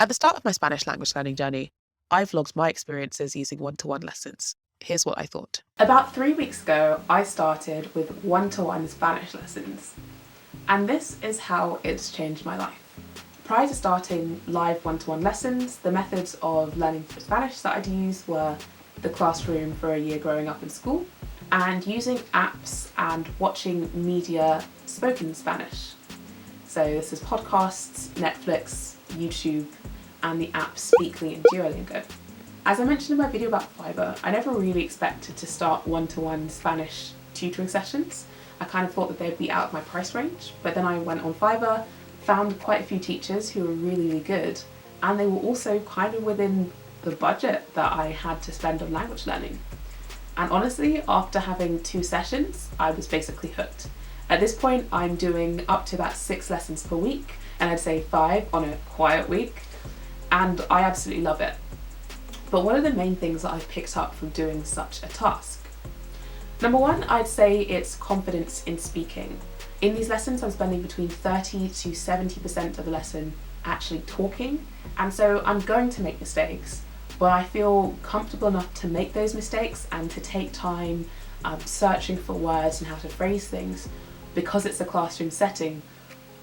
At the start of my Spanish language learning journey, I vlogged my experiences using one-to-one lessons. Here's what I thought. About 3 weeks ago, I started with one-to-one Spanish lessons. And this is how it's changed my life. Prior to starting live one-to-one lessons, the methods of learning Spanish that I'd use were the classroom for a year growing up in school, and using apps and watching media spoken in Spanish. So this is podcasts, Netflix, YouTube, and the apps Speakly and Duolingo. As I mentioned in my video about Fiverr, I never really expected to start one-to-one Spanish tutoring sessions. I kind of thought that they'd be out of my price range, but then I went on Fiverr, found quite a few teachers who were really, really good, and they were also kind of within the budget that I had to spend on language learning. And honestly, after having 2 sessions, I was basically hooked. At this point, I'm doing up to about 6 lessons per week, and I'd say 5 on a quiet week, and I absolutely love it. But what are the main things that I've picked up from doing such a task? Number 1, I'd say it's confidence in speaking. In these lessons, I'm spending between 30 to 70% of the lesson actually talking, and so I'm going to make mistakes, but I feel comfortable enough to make those mistakes and to take time searching for words and how to phrase things because it's a classroom setting,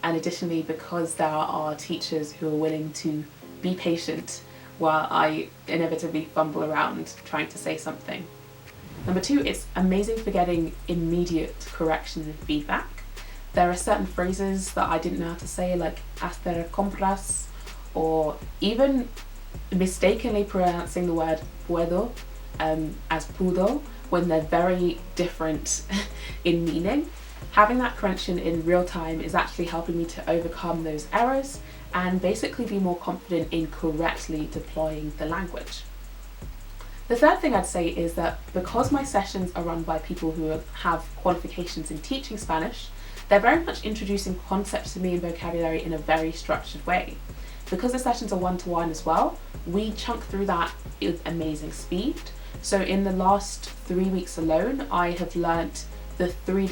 and additionally because there are teachers who are willing to be patient while I inevitably fumble around trying to say something. Number 2, it's amazing for getting immediate correction and feedback. There are certain phrases that I didn't know how to say, like hacer compras, or even mistakenly pronouncing the word puedo as pudo when they're very different in meaning. Having that correction in real time is actually helping me to overcome those errors and basically be more confident in correctly deploying the language. The third thing I'd say is that because my sessions are run by people who have qualifications in teaching Spanish, they're very much introducing concepts to me and vocabulary in a very structured way. Because the sessions are one-to-one as well, we chunk through that with amazing speed. So in the last 3 weeks alone, I have learnt the 3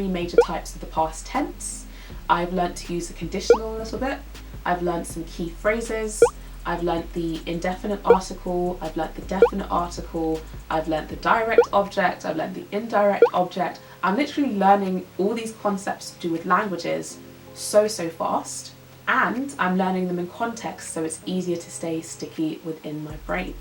major types of the past tense. I've learnt to use the conditional a little bit. I've learnt some key phrases. I've learnt the indefinite article. I've learnt the definite article. I've learnt the direct object. I've learnt the indirect object. I'm literally learning all these concepts to do with languages so fast, and I'm learning them in context so it's easier to stay sticky within my brain.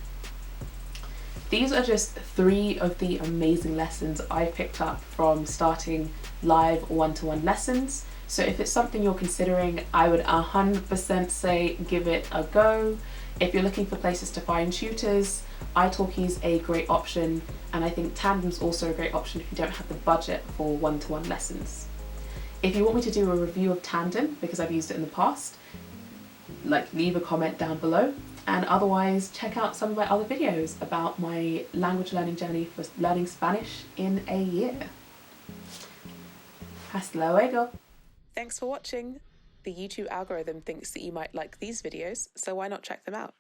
These are just 3 of the amazing lessons I've picked up from starting live one-to-one lessons. So if it's something you're considering, I would 100% say give it a go. If you're looking for places to find tutors, iTalki is a great option, and I think Tandem's also a great option if you don't have the budget for one-to-one lessons. If you want me to do a review of Tandem, because I've used it in the past, leave a comment down below. And otherwise, check out some of my other videos about my language learning journey for learning Spanish in a year. Hasta luego. Thanks for watching. The YouTube algorithm thinks that you might like these videos, so why not check them out?